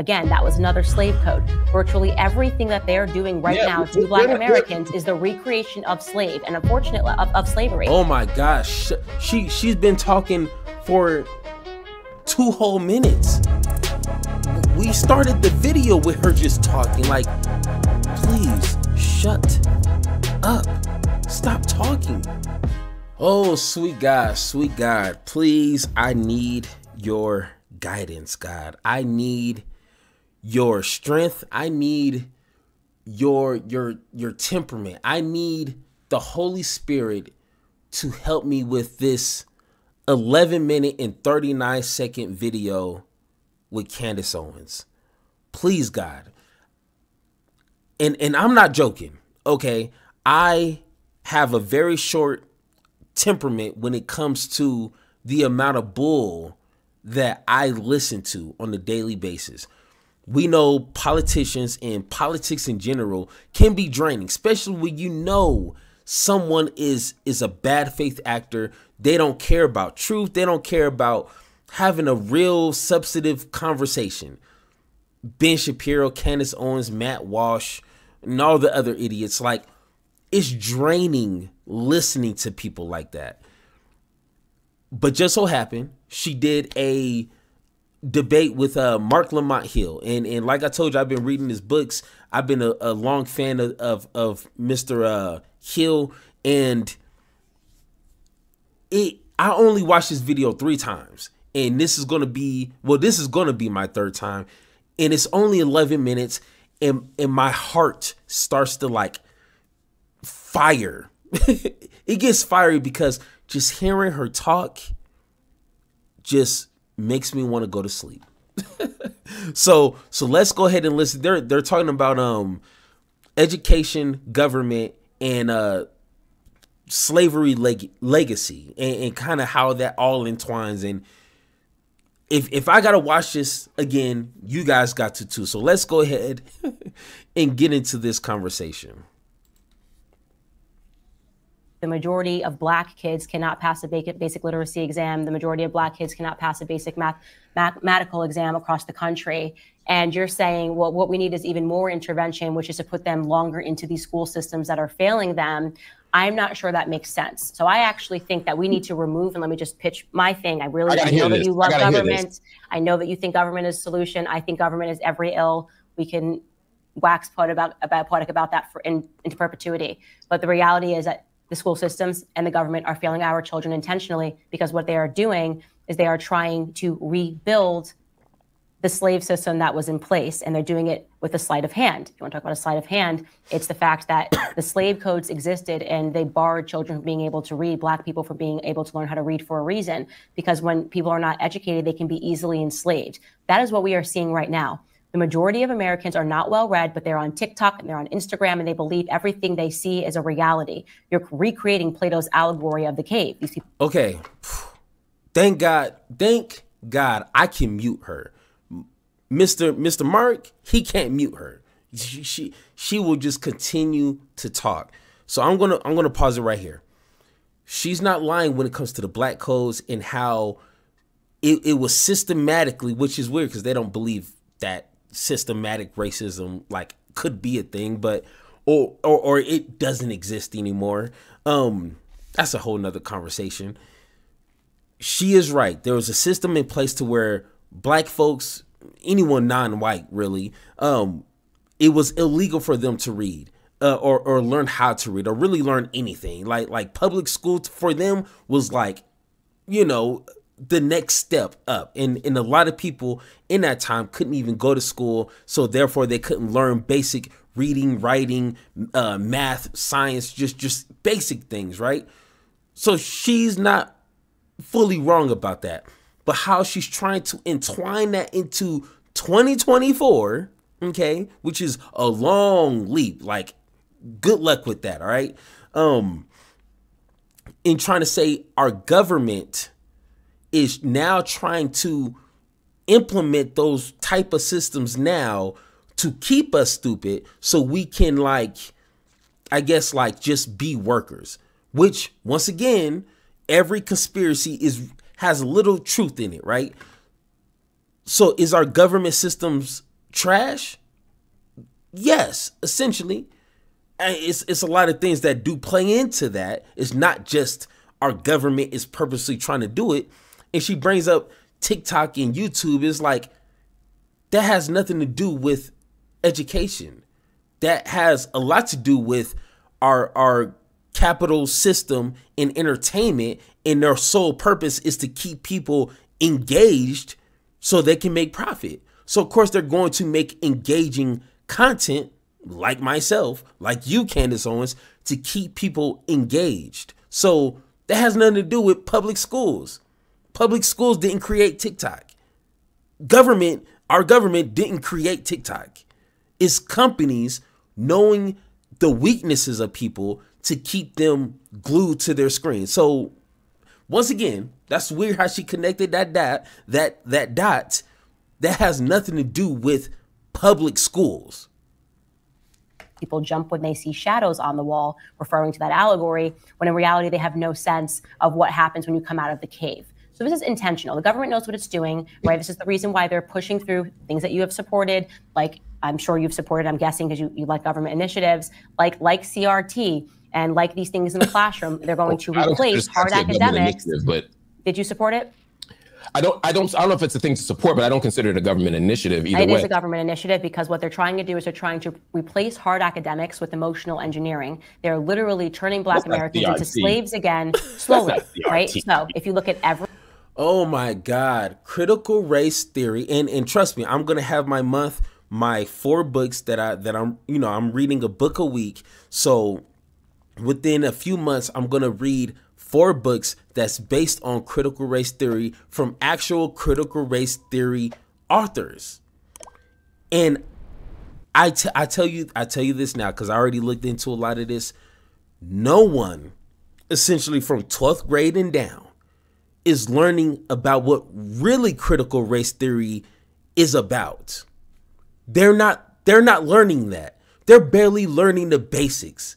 Again, that was another slave code. Virtually everything that they're doing right now to Black Americans is the recreation of slave and unfortunately of slavery. Oh my gosh, she's been talking for 2 whole minutes. We started the video with her just talking. Like, please shut up, stop talking. Oh, sweet God, please, I need your guidance, God. I need your strength. I need your temperament. I need the Holy Spirit to help me with this 11-minute and 39-second video with Candace Owens. Please, God. And I'm not joking, okay? I have a very short temperament when it comes to the amount of bull that I listen to on a daily basis. We know politicians and politics in general can be draining, especially when you know someone is a bad faith actor. They don't care about truth. They don't care about having a real substantive conversation. Ben Shapiro, Candace Owens, Matt Walsh, and all the other idiots. Like, it's draining listening to people like that. But just so happened, she did a debate with Marc Lamont Hill. And like I told you, I've been reading his books. I've been a long fan of Mr. Hill. And I only watched this video 3 times. And this is going to be my 3rd time. And it's only 11 minutes. And my heart starts to like fire. It gets fiery because just hearing her talk just makes me want to go to sleep. So let's go ahead and listen. They're talking about education, government, and slavery legacy, and kind of how that all entwines. And if I gotta watch this again, you guys got to too. So let's go ahead and get into this conversation. The majority of Black kids cannot pass a basic literacy exam. The majority of Black kids cannot pass a basic mathematical exam across the country. And you're saying, well, what we need is even more intervention, which is to put them longer into these school systems that are failing them. I'm not sure that makes sense. So I actually think that we need to remove, and let me just pitch my thing. I know that you love government. I know that you think government is a solution. I think government is every ill. We can wax poetic about that into perpetuity. But the reality is that the school systems and the government are failing our children intentionally, because what they are doing is they are trying to rebuild the slave system that was in place, and they're doing it with a sleight of hand. If you want to talk about a sleight of hand, it's the fact that the slave codes existed and they barred children from being able to read, Black people from being able to learn how to read for a reason, because when people are not educated, they can be easily enslaved. That is what we are seeing right now. The majority of Americans are not well read, but they're on TikTok and they're on Instagram, and they believe everything they see is a reality. You're recreating Plato's allegory of the cave. These people. Okay. Thank God I can mute her. Mr. Mark, he can't mute her. She will just continue to talk. So I'm gonna pause it right here. She's not lying when it comes to the Black codes and how it was systematically, which is weird because they don't believe that systematic racism like could be a thing, but or it doesn't exist anymore. That's a whole nother conversation. She is right. There was a system in place to where Black folks, anyone non-white really, it was illegal for them to read or learn how to read or really learn anything. Like public school for them was like, you know, the next step up. And a lot of people in that time couldn't even go to school. So therefore they couldn't learn basic reading, writing, math, science, just basic things, right? So she's not fully wrong about that. But how she's trying to entwine that into 2024, okay, which is a long leap. Like, good luck with that, all right? In trying to say our government is now trying to implement those type of systems now to keep us stupid so we can, like, I guess, like, just be workers, which once again, every conspiracy has a little truth in it, right? So is our government systems trash? Yes, essentially. And it's a lot of things that do play into that. It's not just our government is purposely trying to do it. And she brings up TikTok and YouTube. It's like, that has nothing to do with education. That has a lot to do with our capital system in entertainment, and their sole purpose is to keep people engaged so they can make profit. So of course they're going to make engaging content, like myself, like you, Candace Owens, to keep people engaged. So that has nothing to do with public schools. Public schools didn't create TikTok. Our government didn't create TikTok. It's companies knowing the weaknesses of people to keep them glued to their screen. So once again, that's weird how she connected that dot. That has nothing to do with public schools. People jump when they see shadows on the wall, referring to that allegory, when in reality they have no sense of what happens when you come out of the cave. So this is intentional. The government knows what it's doing, right? This is the reason why they're pushing through things that you have supported, like I'm sure you've supported, I'm guessing, because you like government initiatives, like CRT, and like these things in the classroom. They're going to replace hard academics. But did you support it? I don't know if it's a thing to support, but I don't consider it a government initiative either way. It is a government initiative because what they're trying to do is they're trying to replace hard academics with emotional engineering. They're literally turning Black Americans into slaves again, slowly, right? So if you look at every... Oh my God, critical race theory. And trust me, I'm going to have my 4 books that I'm reading a book a week. So within a few months, I'm going to read 4 books that's based on critical race theory from actual critical race theory authors. And I tell you this now, because I already looked into a lot of this. No one, essentially from 12th grade and down, is learning about what really critical race theory is about. They're not learning that. They're barely learning the basics.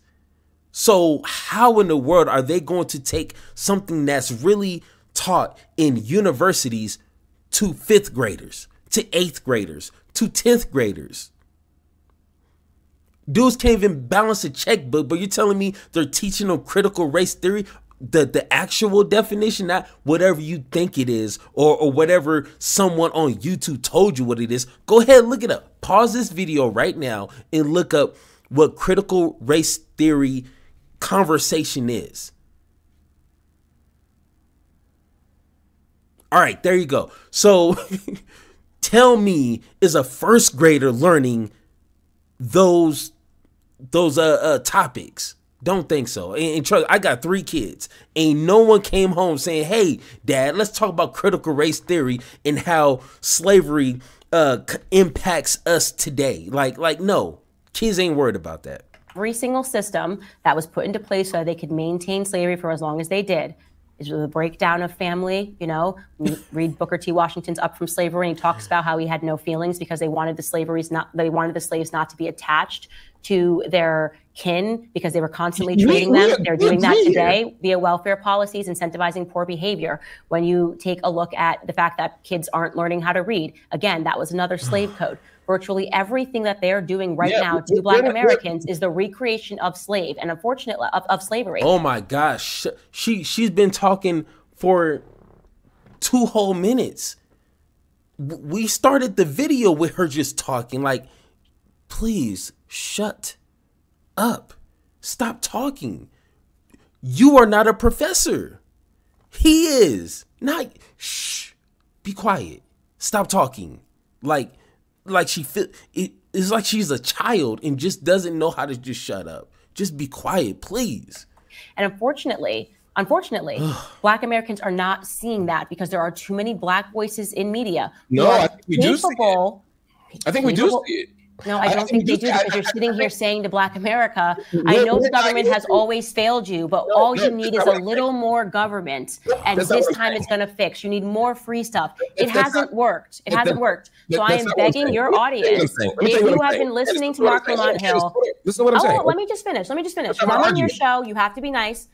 So how in the world are they going to take something that's really taught in universities to 5th graders, to 8th graders, to 10th graders? Dudes can't even balance a checkbook, but you're telling me they're teaching them critical race theory, the actual definition, not whatever you think it is, or whatever someone on YouTube told you what it is. Go ahead and look it up. Pause this video right now and look up what critical race theory conversation is. All right, there you go. So tell me, is a 1st grader learning those topics? Don't think so. And trust, I got 3 kids. Ain't no one came home saying, hey, Dad, let's talk about critical race theory and how slavery impacts us today. Like, no, kids ain't worried about that. Every single system that was put into place so that they could maintain slavery for as long as they did is the breakdown of family. You know, you read Booker T. Washington's Up from Slavery, and he talks about how he had no feelings because they wanted the slaves not to be attached to their kin because they were constantly treating them. They're doing that today via welfare policies, incentivizing poor behavior. When you take a look at the fact that kids aren't learning how to read, again, that was another slave code. Virtually everything that they're doing right now to Black Americans is the recreation of slave and unfortunately of slavery. Oh my gosh, she's been talking for 2 whole minutes. We started the video with her just talking. Like, please shut up. Stop talking. You are not a professor. He is not. Shh. Be quiet. Stop talking. Like it's like she's a child and just doesn't know how to just shut up. Just be quiet, please. And unfortunately, Black Americans are not seeing that because there are too many Black voices in media. No, I think we do see it. I think we do see it. No, I don't think they do, because you're sitting here saying to Black America, I know the government has always failed you, but all you need is a little more government, and this time it's going to fix. You need more free stuff. It hasn't worked. It hasn't worked. So I am begging your audience, if you have been listening to Marc Lamont Hill, let me just finish. I'm on your show. You have to be nice.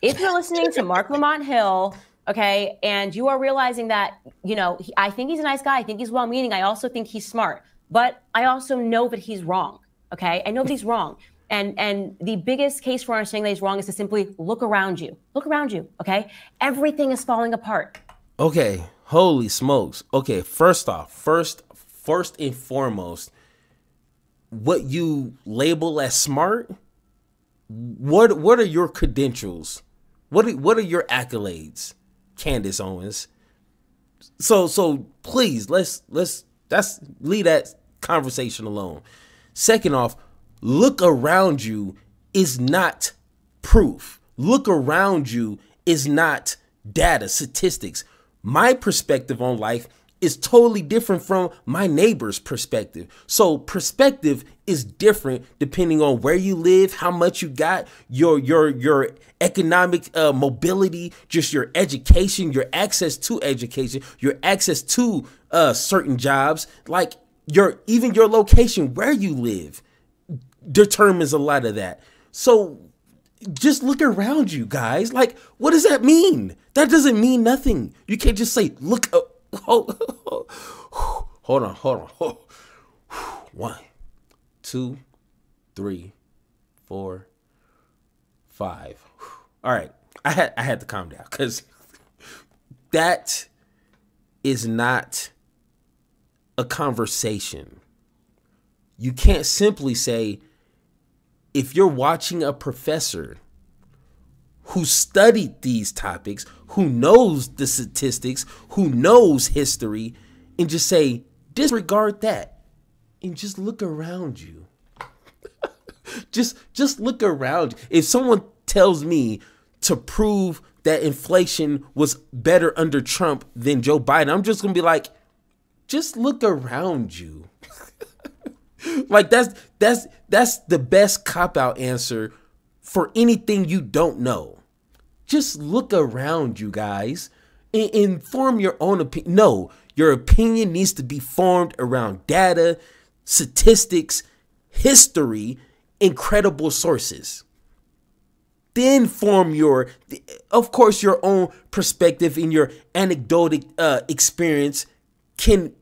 If you're listening to Marc Lamont Hill, okay, and you are realizing that, you know, I think he's a nice guy. I think he's well-meaning. I also think he's smart. but I also know that he's wrong. Okay, I know that he's wrong. And the biggest case for understanding that he's wrong is to simply look around you. Look around you, okay? Everything is falling apart. Okay, holy smokes. Okay, first off, first and foremost, what you label as smart, what are your credentials? What are your accolades, Candace Owens? So please, let's leave that conversation alone. Second off, look around you is not proof. Look around you is not data, statistics. My perspective on life is totally different from my neighbor's perspective. So perspective is different depending on where you live, how much you got, your economic mobility, just your education, your access to education, your access to certain jobs, like even your location, where you live determines a lot of that. So just look around you, guys. Like, what does that mean? That doesn't mean nothing. You can't just say, look. Hold on. 1, 2, 3, 4, 5. All right. I had to calm down because that is not a conversation. You can't simply say, if you're watching a professor who studied these topics, who knows the statistics, who knows history, and just say, disregard that and just look around you. just look around. If someone tells me to prove that inflation was better under Trump than Joe Biden, I'm just going to be like, just look around you. Like that's the best cop-out answer for anything you don't know. Just look around you, guys, and form your own opinion. No, your opinion needs to be formed around data, statistics, history, and credible sources. Then form of course, your own perspective and your anecdotal experience can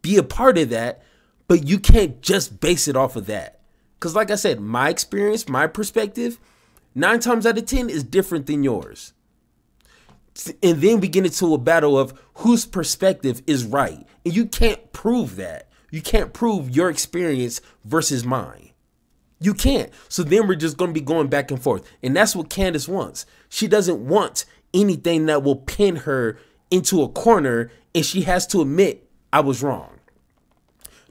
be a part of that, but you can't just base it off of that. Because like I said, my experience, my perspective, 9 times out of 10 is different than yours. And then we get into a battle of whose perspective is right. And you can't prove that. You can't prove your experience versus mine. You can't. So then we're just going to be going back and forth. And that's what Candace wants. She doesn't want anything that will pin her into a corner and she has to admit, I was wrong.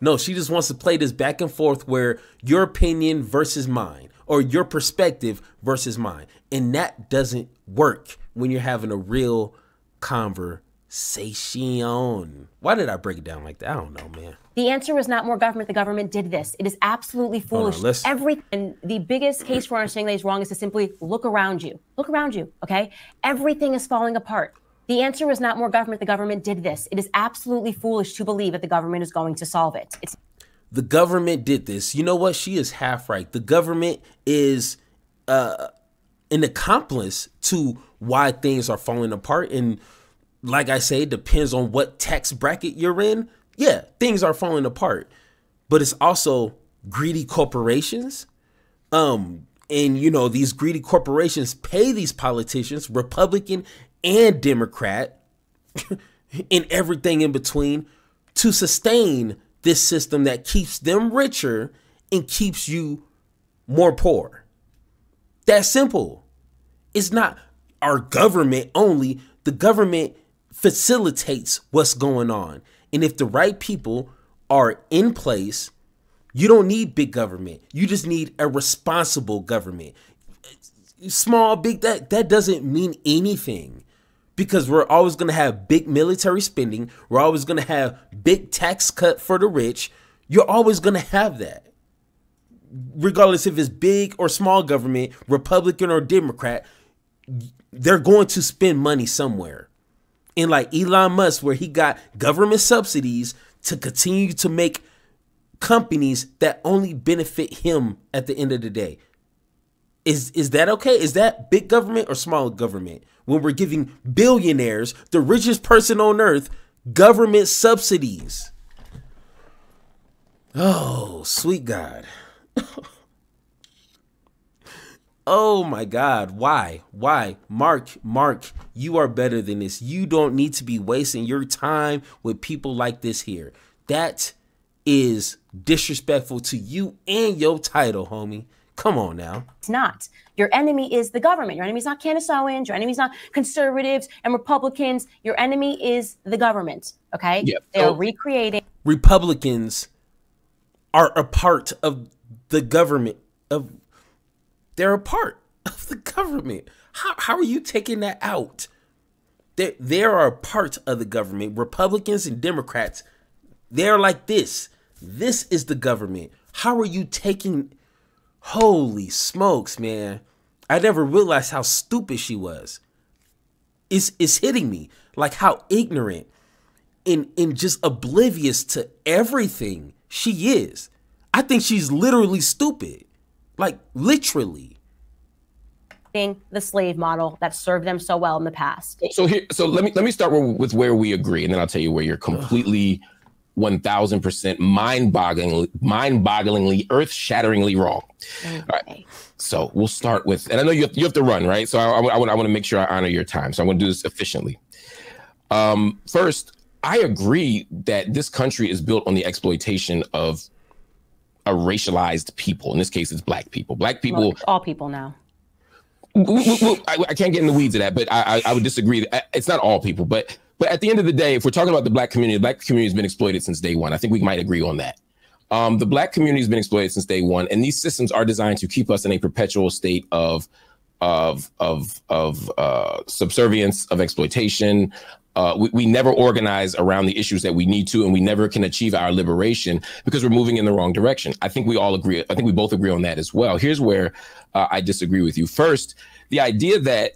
No, she just wants to play this back and forth where your opinion versus mine or your perspective versus mine. And that doesn't work when you're having a real conversation. Why did I break it down like that? I don't know, man. The answer was not more government. The government did this. It is absolutely foolish. And the biggest case for understanding that he's wrong is to simply look around you. Look around you, okay? Everything is falling apart. The answer is not more government. The government did this. It is absolutely foolish to believe that the government is going to solve it. The government did this. You know what? She is half right. The government is an accomplice to why things are falling apart. And like I say, it depends on what tax bracket you're in. Yeah, things are falling apart. But it's also greedy corporations. And, you know, these greedy corporations pay these politicians, Republican and Democrat, and everything in between, to sustain this system that keeps them richer and keeps you more poor. That's simple. It's not our government only. The government facilitates what's going on. And if the right people are in place, you don't need big government. You just need a responsible government. Small, big, that doesn't mean anything. Because we're always going to have big military spending. We're always going to have big tax cut for the rich. You're always going to have that. Regardless if it's big or small government, Republican or Democrat, they're going to spend money somewhere. And like Elon Musk, where he got government subsidies to continue to make companies that only benefit him at the end of the day. Is that okay? Is that big government or small government? When we're giving billionaires, the richest person on earth, government subsidies. Oh, sweet God. Oh my God. Why? Mark, you are better than this. You don't need to be wasting your time with people like this here. That is disrespectful to you and your title, homie. Come on now. It's not. Your enemy is the government. Your enemy is not Candace Owens. Your enemy is not conservatives and Republicans. Your enemy is the government. Okay? Yep. They're recreating. Republicans are a part of the government. They're a part of the government. How are you taking that out? They are a part of the government. Republicans and Democrats, they're like this. This is the government. How are you taking... Holy smokes, man. I never realized how stupid she was. It's hitting me. Like how ignorant and just oblivious to everything she is. I think she's literally stupid. Like literally. The slave model that served them so well in the past. So let me start with where we agree, and then I'll tell you where you're completely 1000% mind-bogglingly, earth-shatteringly wrong. Okay. All right. So we'll start with, and I know you have to run, right? So I want to make sure I honor your time. So I'm going to do this efficiently. First, I agree that this country is built on the exploitation of a racialized people. In this case, it's black people. Black people. Well, all people now. I can't get in the weeds of that, but I would disagree. It's not all people, but at the end of the day, if we're talking about the black community has been exploited since day one. I think we might agree on that. The black community has been exploited since day one, and these systems are designed to keep us in a perpetual state of subservience, of exploitation. We never organize around the issues that we need to, and we never can achieve our liberation because we're moving in the wrong direction. I think we all agree. I think we both agree on that as well. Here's where I disagree with you. First, the idea that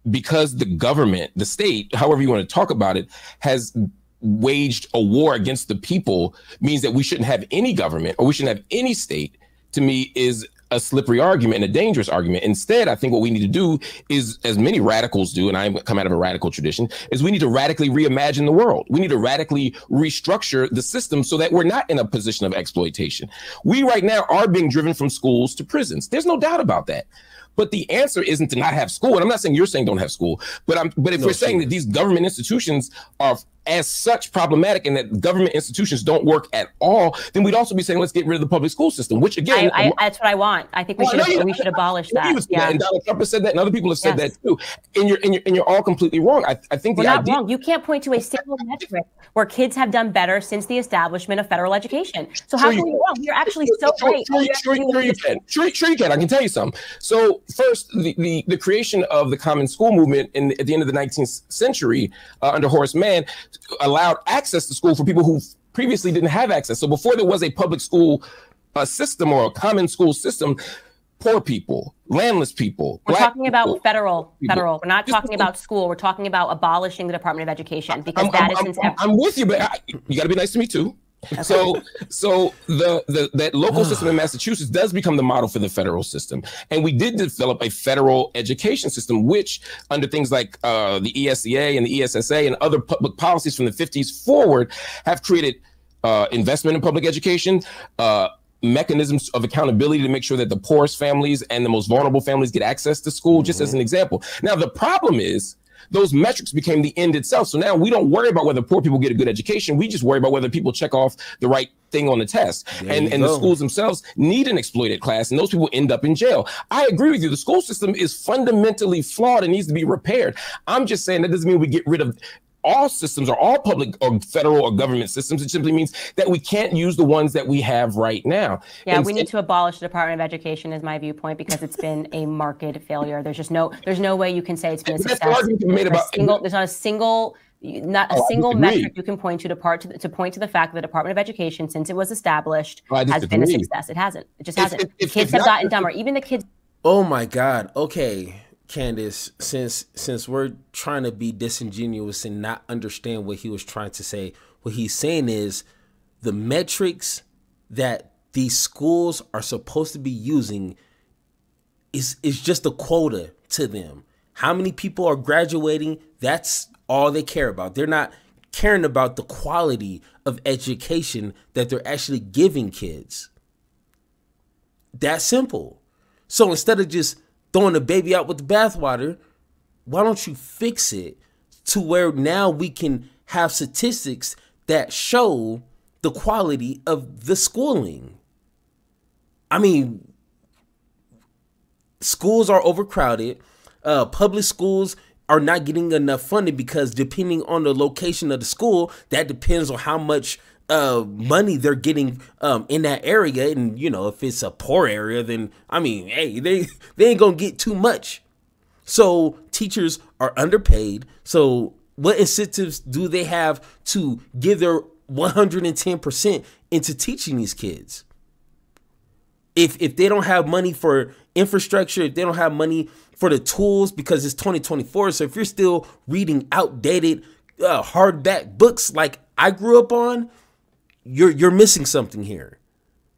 because the government, the state, however you want to talk about it, has waged a war against the people means that we shouldn't have any government or we shouldn't have any state, to me, is a slippery argument and a dangerous argument. Instead, I think what we need to do is, as many radicals do, and I come out of a radical tradition, is we need to radically reimagine the world. We need to radically restructure the system so that we're not in a position of exploitation. We right now are being driven from schools to prisons. There's no doubt about that. But the answer isn't to not have school. And I'm not saying you're saying don't have school, but if we're saying that these government institutions are as such problematic and that government institutions don't work at all, then we'd also be saying, let's get rid of the public school system, which again, that's what I want. I think we should abolish that. Yeah. And Donald Trump has said that, and other people have said that too. And you're all completely wrong. I think we're not wrong. You can't point to a single metric where kids have done better since the establishment of federal education. So how can you wrong? You're actually so right. Sure you can. Sure you can. I can tell you some. So first, the creation of the common school movement at the end of the 19th century under Horace Mann allowed access to school for people who previously didn't have access. So before there was a public school system or a common school system, poor people, landless people. We're talking about federal. We're not talking about school. We're talking about abolishing the Department of Education because I'm with you, but you got to be nice to me too. Okay. So that local system in Massachusetts does become the model for the federal system. And we did develop a federal education system, which under things like the ESEA and the ESSA and other public policies from the 50s forward have created investment in public education, mechanisms of accountability to make sure that the poorest families and the most vulnerable families get access to school, just as an example. Now, the problem is those metrics became the end itself. So now we don't worry about whether poor people get a good education. We just worry about whether people check off the right thing on the test. And the schools themselves need an exploited class, and those people end up in jail. I agree with you. The school system is fundamentally flawed and needs to be repaired. I'm just saying that doesn't mean we get rid of all systems or all public or federal or government systems. It simply means that we can't use the ones that we have right now. Yeah, we need to abolish the Department of Education is my viewpoint because it's been a marked failure. There's no way you can say it's been a success. There's not a single metric you can point to point to the fact that the Department of Education, since it was established, has been a success. It hasn't. It just hasn't. Kids have gotten dumber. Even the kids. Oh my God. Okay. Candace, since we're trying to be disingenuous and not understand what he was trying to say, what he's saying is the metrics that these schools are supposed to be using is just a quota to them. How many people are graduating? That's all they care about. They're not caring about the quality of education that they're actually giving kids. That simple. So instead of just throwing the baby out with the bathwater, why don't you fix it to where now we can have statistics that show the quality of the schooling? I mean, schools are overcrowded. Public schools are not getting enough funding because depending on the location of the school, that depends on how much money they're getting in that area. And, you know, if it's a poor area, then, I mean, hey, they ain't gonna get too much. So teachers are underpaid. So what incentives do they have to give their 110% into teaching these kids? If they don't have money for infrastructure, if they don't have money for the tools, because it's 2024. So if you're still reading outdated hardback books like I grew up on, you're missing something here.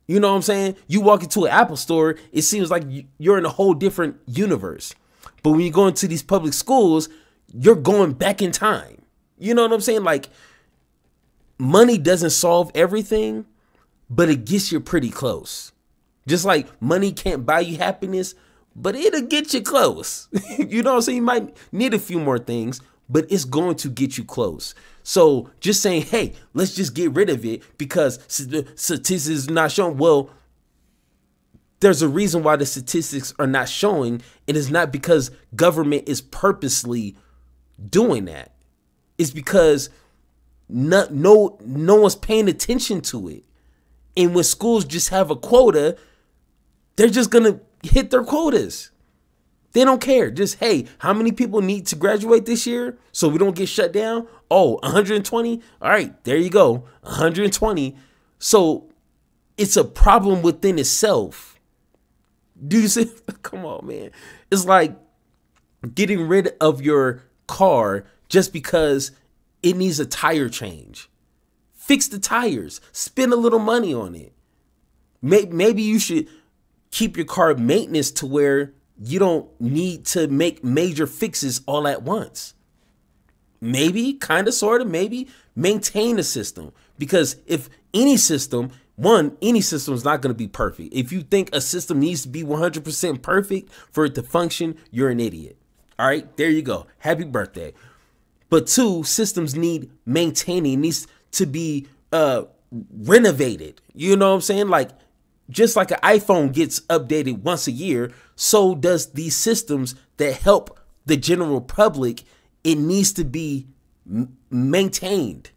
You know what I'm saying? You walk into an Apple store, it seems like you're in a whole different universe. But when you go into these public schools, you're going back in time. You know what I'm saying? Like, money doesn't solve everything, but it gets you pretty close. Just like money can't buy you happiness, but it'll get you close. You know what I'm saying? You might need a few more things, but it's going to get you close. So just saying, hey, let's just get rid of it because the statistics are not showing. Well, there's a reason why the statistics are not showing. It is not because government is purposely doing that. It's because no one's paying attention to it. And when schools just have a quota, they're just going to hit their quotas. They don't care. Just, hey, how many people need to graduate this year so we don't get shut down? Oh, 120? All right, there you go. 120. So it's a problem within itself. Do you see? Come on, man. It's like getting rid of your car just because it needs a tire change. Fix the tires. Spend a little money on it. Maybe you should keep your car maintenance to where you don't need to make major fixes all at once. Maybe, kind of, sort of, maybe maintain the system. Because if any system is not going to be perfect. If you think a system needs to be 100% perfect for it to function, you're an idiot. All right, there you go. Happy birthday. But two, systems need maintaining, needs to be renovated. You know what I'm saying? Like, just like an iPhone gets updated once a year, so does these systems that help the general public. It needs to be maintained.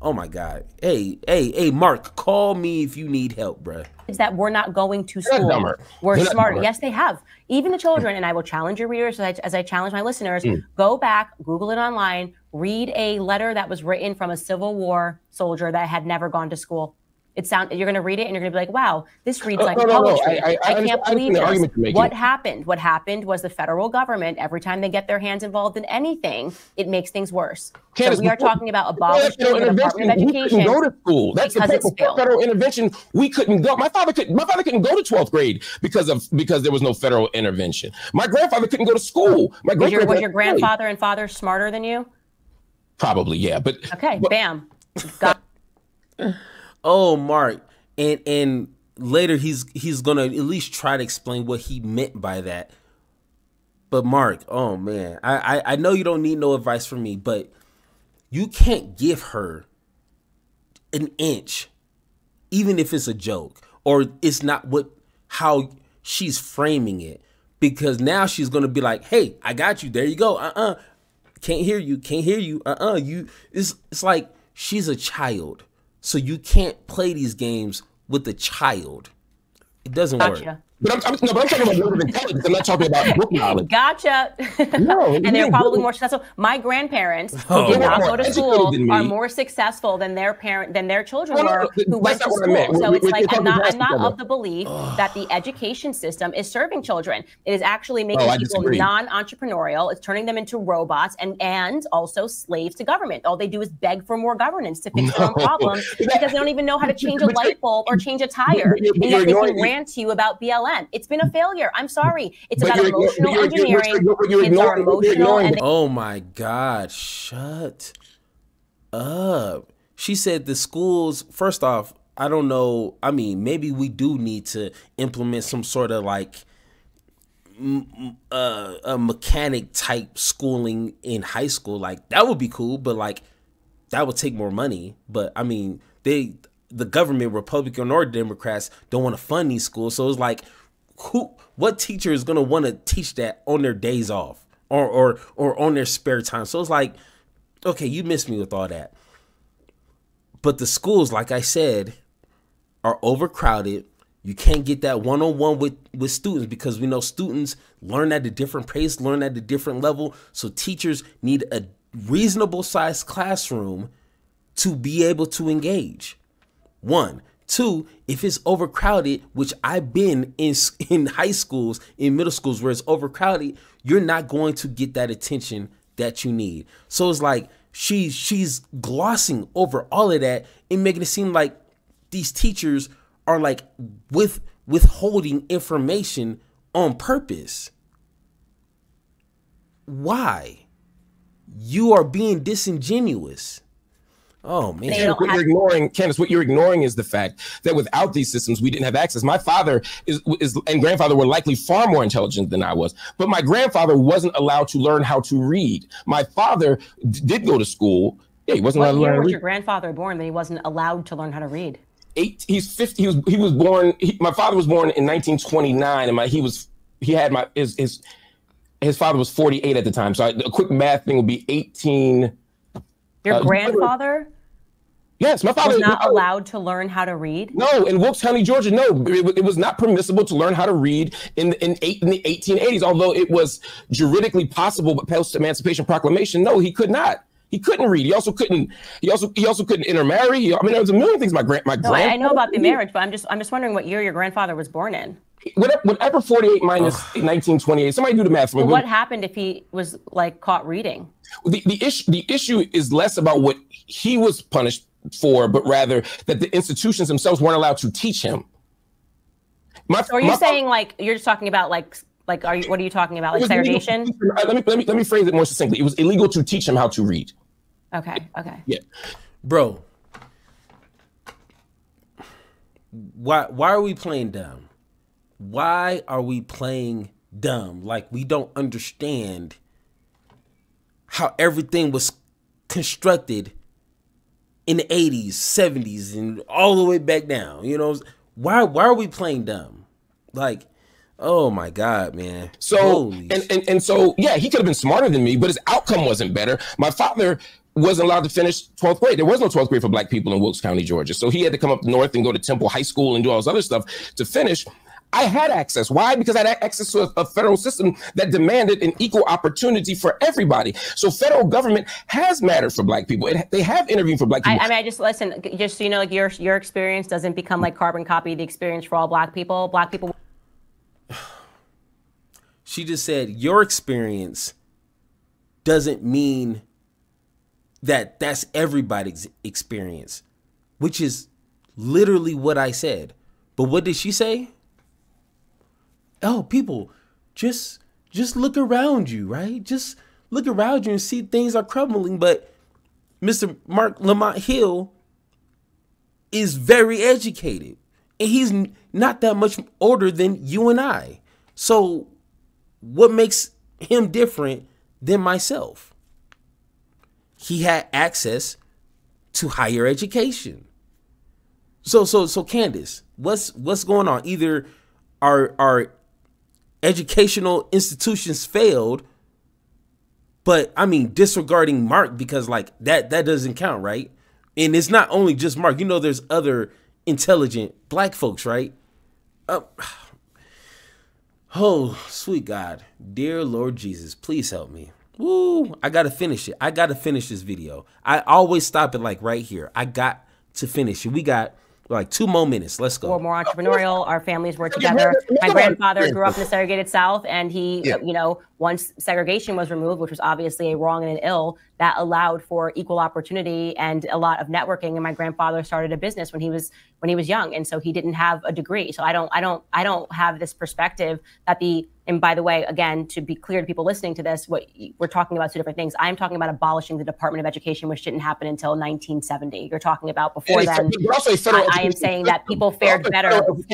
Oh my God. Hey, Mark, call me if you need help, bruh. Is that we're not going to school. We're smarter. Yes, they have. Even the children, and I will challenge your readers as I challenge my listeners, go back, Google it online, read a letter that was written from a Civil War soldier that had never gone to school. You're going to read it and you're going to be like, wow, this reads like poetry. I can't believe this. What happened? What happened was the federal government, every time they get their hands involved in anything, it makes things worse. Candace, so we are talking about abolishing the Department of Education. We couldn't go to school. That's before federal intervention. We couldn't go. My father couldn't go to 12th grade because there was no federal intervention. My grandfather couldn't go to school. Was your grandfather and father smarter than you? Probably, yeah. But bam. Got Oh, Mark, and later he's gonna at least try to explain what he meant by that. But Mark, oh man, I know you don't need no advice from me, but you can't give her an inch, even if it's a joke or it's not how she's framing it, because now she's gonna be like, hey, I got you. There you go. Can't hear you. It's like she's a child. So you can't play these games with a child. It doesn't work. But I'm talking about level of intelligence. I'm not talking about book knowledge. Gotcha. No, and they're probably more successful. My grandparents who did not go to school are more successful than their children were who went to school. So it's like I'm not of the belief that the education system is serving children. It is actually making people non-entrepreneurial. It's turning them into robots and also slaves to government. All they do is beg for more governance to fix their own problems because they don't even know how to change a light bulb or change a tire. And yet they can rant to you about BLM. It's been a failure. I'm sorry. It's about emotional engineering. Oh my God. Shut She said the schools, first off, I don't know. I mean, maybe we do need to implement some sort of like a mechanic type schooling in high school. Like that would be cool, but like that would take more money. But I mean, the government, Republican or Democrats, don't want to fund these schools. So it's like, what teacher is going to want to teach that on their days off or on their spare time? So it's like, okay, you missed me with all that. But the schools, like I said, are overcrowded. You can't get that one-on-one with students because we know students learn at a different pace, learn at a different level. So teachers need a reasonable sized classroom to be able to engage. 1. 2, if it's overcrowded, which I've been in high schools, in middle schools where it's overcrowded, you're not going to get that attention that you need. So it's like she's glossing over all of that and making it seem like these teachers are like withholding information on purpose. Why? You are being disingenuous. Oh man! What you're ignoring, Candace, what you're ignoring is the fact that without these systems, we didn't have access. My father and grandfather were likely far more intelligent than I was, but my grandfather wasn't allowed to learn how to read. My father did go to school. Yeah, he wasn't allowed to learn how to read. What year was your grandfather born that he wasn't allowed to learn how to read? He's 50. He was born. My father was born in 1929, and his father was 48 at the time. So a quick math thing would be 18. Your grandfather? Yes, my father was not allowed to learn how to read? No, in Wilkes County, Georgia, no. It was not permissible to learn how to read in the 1880s, although it was juridically possible, but post-Emancipation Proclamation, no, he could not. He couldn't read. He also couldn't intermarry. I mean, there was a million things my grandfather. I know about the marriage, but I'm just wondering what year your grandfather was born in. Whatever 48 minus 1928. Somebody do the math for me. Well, what happened if he was like caught reading? The issue is less about what he was punished for, but rather that the institutions themselves weren't allowed to teach him. So are you saying like you're just talking about like what are you talking about, like segregation? Let me phrase it more succinctly. It was illegal to teach him how to read. Okay. Yeah, bro. Why are we playing dumb? Why are we playing dumb? Like we don't understand how everything was constructed in the 80s, 70s, and all the way back down. You know, why are we playing dumb? Like, oh my God, man. So and so yeah, he could have been smarter than me, but his outcome wasn't better. My father wasn't allowed to finish 12th grade. There was no 12th grade for Black people in Wilkes County, Georgia. So he had to come up north and go to Temple High School and do all this other stuff to finish. I had access. Why? Because I had access to a federal system that demanded an equal opportunity for everybody. So federal government has mattered for Black people. They have intervened for Black people. I mean, I just listen, just so you know, like your experience doesn't become like carbon copy the experience for all Black people. Black people. She just said your experience doesn't mean that that's everybody's experience, which is literally what I said. But what did she say? Oh, people, just look around you, right? Just look around you and see things are crumbling. But Mr. Marc Lamont Hill is very educated, and he's not that much older than you and I. So what makes him different than myself? He had access to higher education. So Candace, what's going on? Either our educational institutions failed, but I mean disregarding Marc, because like that doesn't count, right? And it's not only just Marc. You know, there's other intelligent Black folks, right? Oh, sweet God, dear Lord Jesus, please help me. Woo, I gotta finish it. I gotta finish this video. I always stop it like right here. I got to finish it. We got like 2 more minutes. Let's go. We're more entrepreneurial. Our families were together. My grandfather grew up in the segregated South, and he, you know, once segregation was removed, which was obviously a wrong and an ill, that allowed for equal opportunity and a lot of networking. And my grandfather started a business when he was young, and so he didn't have a degree. So I don't have this perspective that and by the way, again, to be clear to people listening to this, what we're talking about two different things. I'm talking about abolishing the Department of Education, which didn't happen until 1970. You're talking about before then. I am saying that people fared better before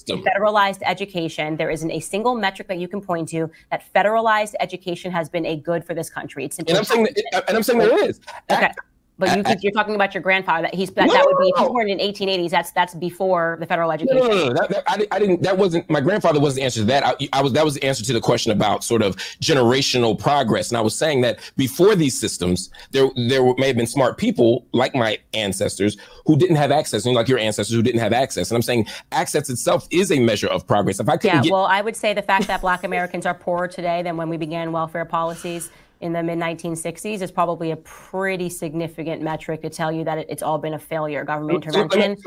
federalized education. There isn't a single metric that you can point to that federalized education has been a good for this country. It's simply I'm saying there is. Okay. But you're talking about your grandfather. That would be, if he's born in 1880s. That's before the federal education. No. I didn't. That wasn't, my grandfather wasn't the answer to that. That was the answer to the question about sort of generational progress. And I was saying that before these systems, there may have been smart people like my ancestors who didn't have access, and like your ancestors who didn't have access. And I'm saying access itself is a measure of progress. If I couldn't well, I would say the fact that Black Americans are poorer today than when we began welfare policies in the mid-1960s is probably a pretty significant metric to tell you that it's all been a failure, government intervention.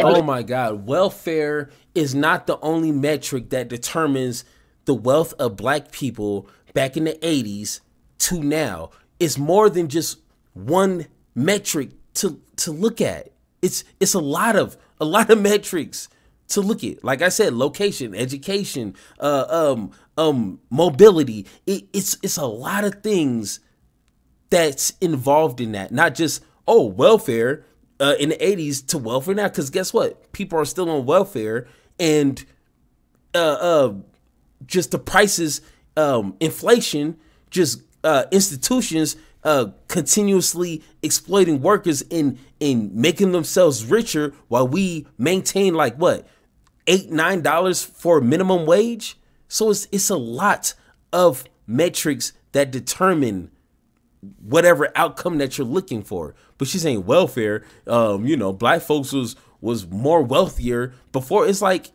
Oh my God, welfare is not the only metric that determines the wealth of Black people back in the 80s to now. It's more than just one metric to look at. It's a lot of metrics to look at. Like I said, location, education, mobility. It's a lot of things that's involved in that. Not just, welfare in the 80s to welfare now. Because guess what? People are still on welfare, and just the prices, inflation, just institutions continuously exploiting workers in making themselves richer while we maintain like what, $8-9 for minimum wage. So it's a lot of metrics that determine whatever outcome that you're looking for. But she's saying welfare, Black folks was more wealthier before. It's like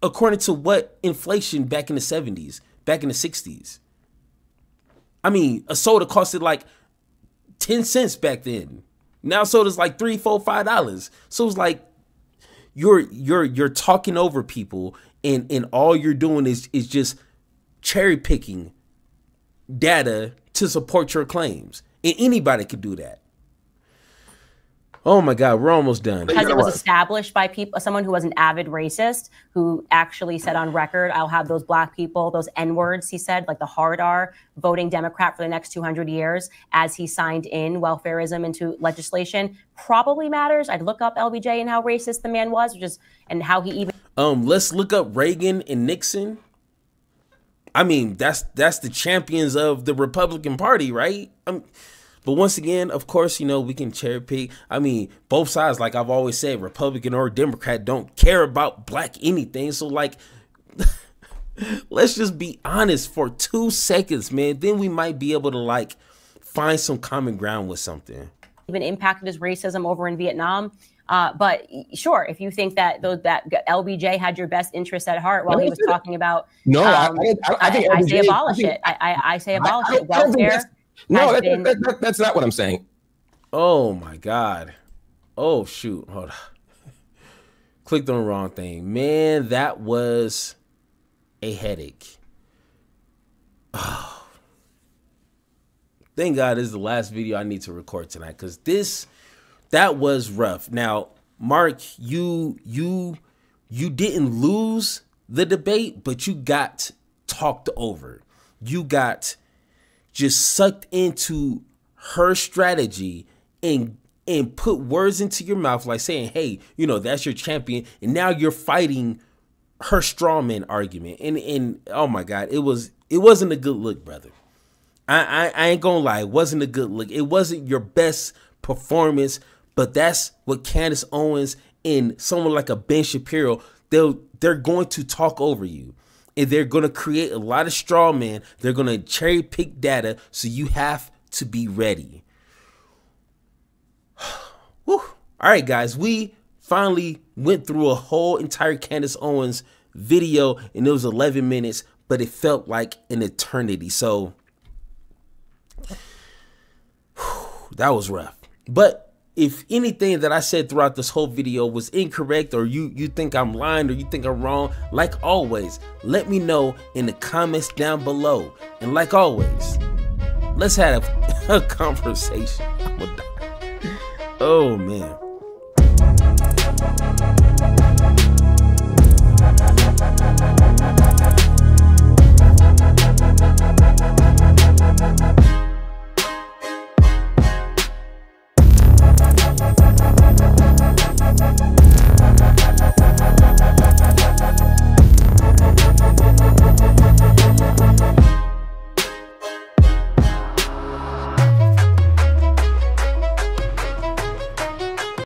according to what inflation back in the 70s, back in the 60s. I mean, a soda costed like 10 cents back then. Now soda's like $3, $4, $5. So it's like you're talking over people, and all you're doing is just cherry picking data to support your claims. And anybody could do that. Oh my God, we're almost done. Because it was established by someone who was an avid racist, who actually said on record, I'll have those Black people, those N-words, he said, like the hard R, voting Democrat for the next 200 years, as he signed in welfareism into legislation. Probably matters. I'd look up LBJ and how racist the man was, and how he even... Let's look up Reagan and Nixon. I mean, that's the champions of the Republican Party, right? But once again, of course, we can cherry pick. I mean, both sides, like I've always said, Republican or Democrat, don't care about Black anything. So like, let's just be honest for 2 seconds, man. Then we might be able to like find some common ground with something. Even impacted his racism over in Vietnam. But sure, if you think that LBJ had your best interest at heart while he was talking about, I say abolish it. I say abolish it. Welfare. No, that's not what I'm saying. Oh my God. Oh shoot. Hold on. Clicked on the wrong thing. Man, that was a headache. Oh. Thank God this is the last video I need to record tonight, because that was rough. Now, Mark, you didn't lose the debate, but you got talked over. You got just sucked into her strategy and put words into your mouth, like saying, hey, that's your champion. And now you're fighting her strawman argument. And oh my God, it wasn't a good look, brother. I ain't gonna lie. It wasn't a good look. It wasn't your best performance, but that's what Candace Owens and someone like a Ben Shapiro, they're going to talk over you. And they're going to create a lot of straw man. They're going to cherry pick data. So you have to be ready. Whew. All right, guys, we finally went through a whole entire Candace Owens video, and it was 11 minutes, but it felt like an eternity. So that was rough. But if anything that I said throughout this whole video was incorrect, or you think I'm lying, or you think I'm wrong, like always, let me know in the comments down below. And like always, Let's have a conversation. Oh man.